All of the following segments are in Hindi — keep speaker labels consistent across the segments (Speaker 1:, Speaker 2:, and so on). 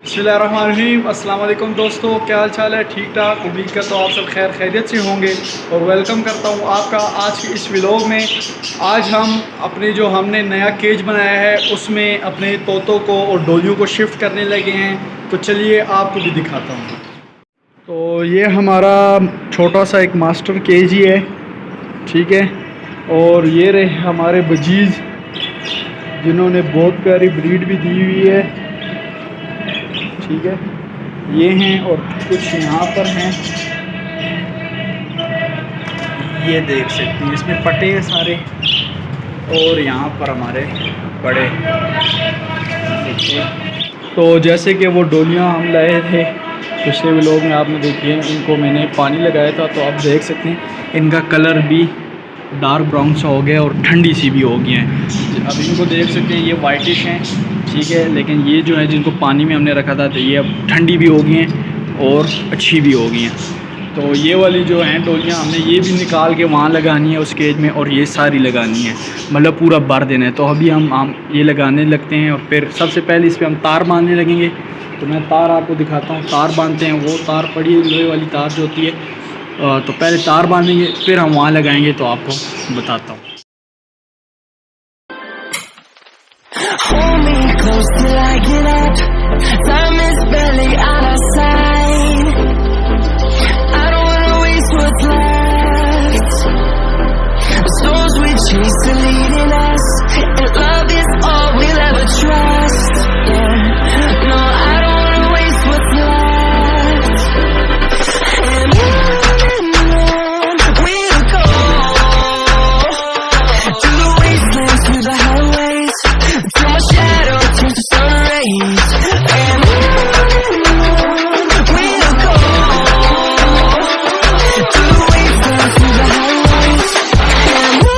Speaker 1: बिस्मिल्लाहिर्रहमानिर्रहीम। अस्सलाम वालेकुम दोस्तों, क्या हाल चाल है? ठीक ठाक, उम्मीद करता हूँ आप सब खैर खैरियत से होंगे और वेलकम करता हूँ आपका आज के इस व्लॉग में। आज हम अपने जो हमने नया केज बनाया है उसमें अपने तोतों को और डोलियों को शिफ्ट करने लगे हैं, तो चलिए आपको भी दिखाता हूँ। तो ये हमारा छोटा सा एक मास्टर केज ही है, ठीक है। और ये रहे हमारे बजीज़ जिन्होंने बहुत प्यारी ब्रीड भी दी हुई है, ठीक है। ये हैं और कुछ यहाँ पर हैं, ये देख सकते हैं, इसमें पटे हैं सारे। और यहाँ पर हमारे बड़े देखिए, तो जैसे कि वो डोलियाँ हम लाए थे पिछले व्लॉग में आपने देखी है, इनको मैंने पानी लगाया था, तो आप देख सकते हैं इनका कलर भी डार्क ब्राउन सा हो गया और ठंडी सी भी हो गई हैं। अब इनको देख सकते हैं, ये वाइटिश हैं, ठीक है। लेकिन ये जो है जिनको पानी में हमने रखा था, तो ये अब ठंडी भी हो गई हैं और अच्छी भी हो गई हैं। तो ये वाली जो हैं डोलियाँ हमने ये भी निकाल के वहाँ लगानी है उस केज में, और ये सारी लगानी है, मतलब पूरा भर देना है। तो अभी हम ये लगाने लगते हैं और फिर सबसे पहले इस पर हम तार बांधने लगेंगे। तो मैं तार आपको दिखाता हूँ, तार बांधते हैं। वो तार पड़ी है, लोहे वाली तार जो होती है। तो पहले तार बांधेंगे, फिर हम वहाँ लगाएंगे, तो आपको बताता हूँ।
Speaker 2: Hold me close till I get up. Time is barely on our side. I don't wanna waste what's left. The storms we chase are leading us, and love is all we'll ever trust. Yeah, no, I don't wanna waste what's left. And on we'll go, through the wastelands, through the highways, till my shadow turns to sun rays. And on we'll go, through the wastelands, through the highways. And on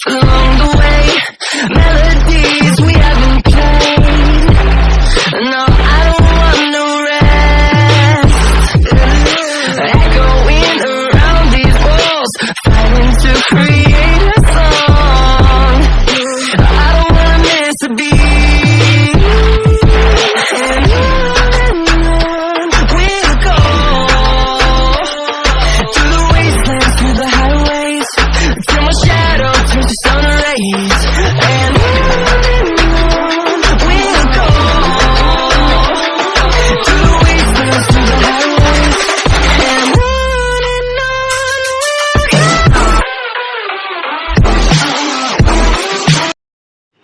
Speaker 2: along the way, melodies we haven't played. No, I don't want no rest. Echoing around these walls, fighting to create a song. I don't wanna miss a beat. And on we'll go, through the wastelands, through the highways, till my shadow turns to sun rays. And on we'll go, through the wastelands, through the highways. And on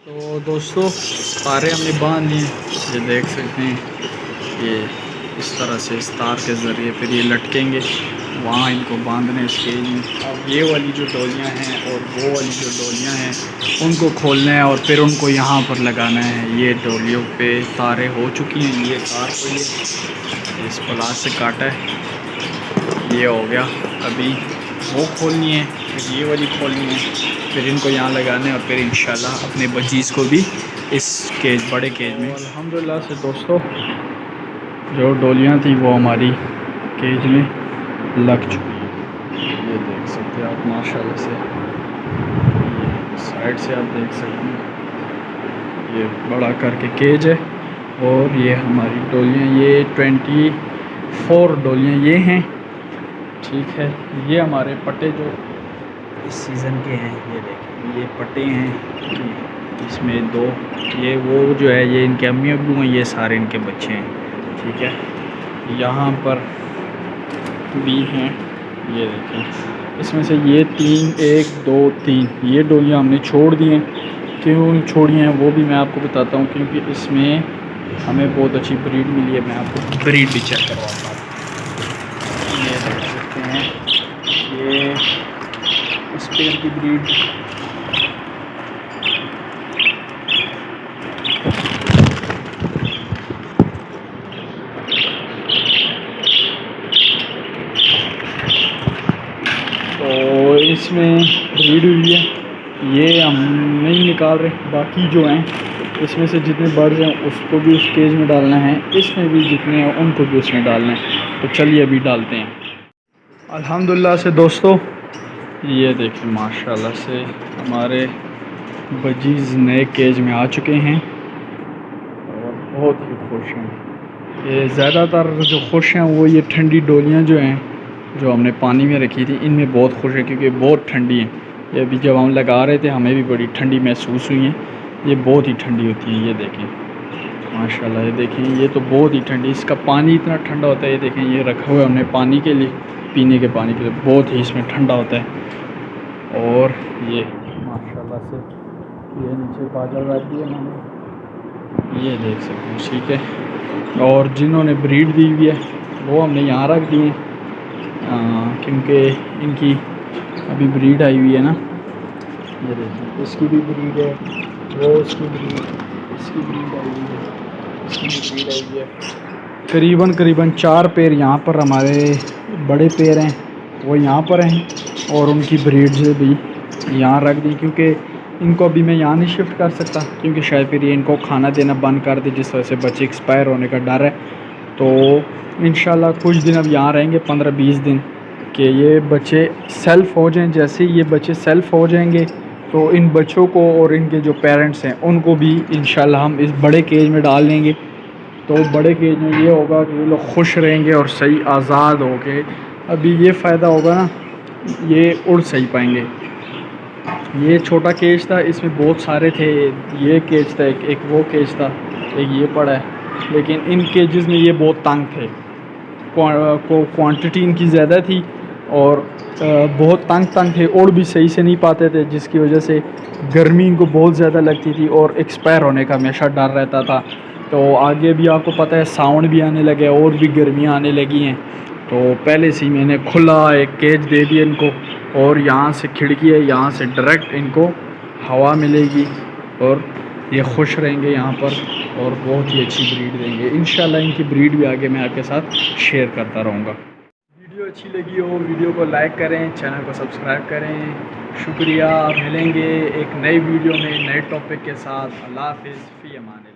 Speaker 1: तो दोस्तों, तारे हमने बांध लिए, ये देख सकते हैं। ये इस तरह से इस तार के ज़रिए फिर ये लटकेंगे, वहाँ इनको बांधने इस केज में। अब ये वाली जो डोलियाँ हैं और वो वाली जो डोलियाँ हैं उनको खोलना है और फिर उनको यहाँ पर लगाना है। ये डोलियों पे तारें हो चुकी हैं, ये तार को ये इस प्लास से काटा है, ये हो गया। अभी वो खोलनी है, फिर ये वाली खोलनी है, फिर इनको यहाँ लगाना है और फिर इंशाल्लाह अपने बजीज़ को भी इस केज बड़े केज में। अल्हम्दुलिल्लाह से दोस्तों, जो डोलियाँ थी वो हमारी केज में लग चुकी है। ये देख सकते हैं आप माशाल्लाह से, ये साइड से आप देख सकते हैं, ये बड़ा करके केज है। और ये हमारी डोलियाँ, ये 24 डोलियाँ ये हैं, ठीक है। ये हमारे पट्टे जो इस सीज़न के हैं, ये देखें, ये पट्टे हैं, इसमें 2 ये वो जो है ये इनके अम्मी अब्बू हैं, ये सारे इनके बच्चे हैं, ठीक है। यहाँ पर भी हैं, ये देखें, इसमें से ये 3 1 2 3 ये डोलियाँ हमने छोड़ दी हैं। क्यों छोड़ी हैं वो भी मैं आपको बताता हूँ, क्योंकि इसमें हमें बहुत अच्छी ब्रीड मिली है। मैं आपको ब्रीड भी चेक करवाता हूँ। ये देख सकते हैं, ये स्पेन की ब्रीड, इसमें ब्रीड हुई है, ये हम नहीं निकाल रहे। बाकी जो हैं इसमें से जितने बर्ड्स हैं उसको भी उस केज में डालना है, इसमें भी जितने हैं उनको भी उसमें डालना है। तो चलिए अभी डालते हैं। अल्हम्दुलिल्लाह से दोस्तों, ये देखिए माशाल्लाह से हमारे बजीज़ नए केज में आ चुके हैं और बहुत ही खुश हैं। ये ज़्यादातर जो खुश हैं वो ये ठंडी डोलियाँ जो हैं जो हमने पानी में रखी थी, इनमें बहुत खुश है क्योंकि बहुत ठंडी हैं। ये अभी जब हम लगा रहे थे हमें भी बड़ी ठंडी महसूस हुई है। ये बहुत ही ठंडी होती है। ये देखें माशाल्लाह, ये देखें ये तो बहुत ही ठंडी, इसका पानी इतना ठंडा होता है। ये देखें ये रखा हुआ है हमने पानी के लिए, पीने के पानी के लिए, बहुत ही इसमें ठंडा होता है। और ये माशाल्लाह से ये नीचे बादल रख दिए मैंने, ये देख सकते हैं, ठीक है। और जिन्होंने ब्रीड दी हुई है वो हमने यहाँ रख दी है क्योंकि इनकी अभी ब्रीड आई हुई है ना। ये देखिए इसकी भी ब्रीड है, वो उसकी ब्रीड, इसकी ब्रीड आई हुई है, इसकी भी ब्रीड आई हुई है। करीबन 4 पेड़ यहाँ पर हमारे बड़े पेड़ हैं वो यहाँ पर हैं और उनकी ब्रीड भी यहाँ रख दी क्योंकि इनको अभी मैं यहाँ नहीं शिफ्ट कर सकता क्योंकि शायद फिर ये इनको खाना देना बंद कर दे, जिस वजह से बच्चे एक्सपायर होने का डर है। तो इंशाल्लाह कुछ दिन अब यहाँ रहेंगे, 15-20 दिन, कि ये बच्चे सेल्फ़ हो जाएं। जैसे ही ये बच्चे सेल्फ़ हो जाएंगे तो इन बच्चों को और इनके जो पेरेंट्स हैं उनको भी इंशाल्लाह हम इस बड़े केज में डाल देंगे। तो बड़े केज में ये होगा कि ये लोग खुश रहेंगे और सही आज़ाद हो के, अभी ये फ़ायदा होगा ना, ये उड़ सही पाएंगे। ये छोटा केज था, इसमें बहुत सारे थे, ये केज था, एक वो केज था, एक ये पड़ा है, लेकिन इन केजेस में ये बहुत तंग थे, क्वांटिटी इनकी ज़्यादा थी और बहुत तंग थे, उड़ भी सही से नहीं पाते थे, जिसकी वजह से गर्मी इनको बहुत ज़्यादा लगती थी और एक्सपायर होने का हमेशा डर रहता था। तो आगे भी आपको पता है सावन भी आने लगे और भी गर्मियाँ आने लगी हैं, तो पहले से ही मैंने खुला एक केज दे दिया इनको और यहाँ से खिड़की है, यहाँ से डायरेक्ट इनको हवा मिलेगी और ये खुश रहेंगे यहाँ पर और बहुत ही अच्छी ब्रीड देंगे। इंशाल्लाह इनकी ब्रीड भी आगे मैं आपके साथ शेयर करता रहूँगा। वीडियो अच्छी लगी हो वीडियो को लाइक करें, चैनल को सब्सक्राइब करें। शुक्रिया, मिलेंगे एक नई वीडियो में नए टॉपिक के साथ। अल्लाह हाफ़िज़, फ़ी अमान।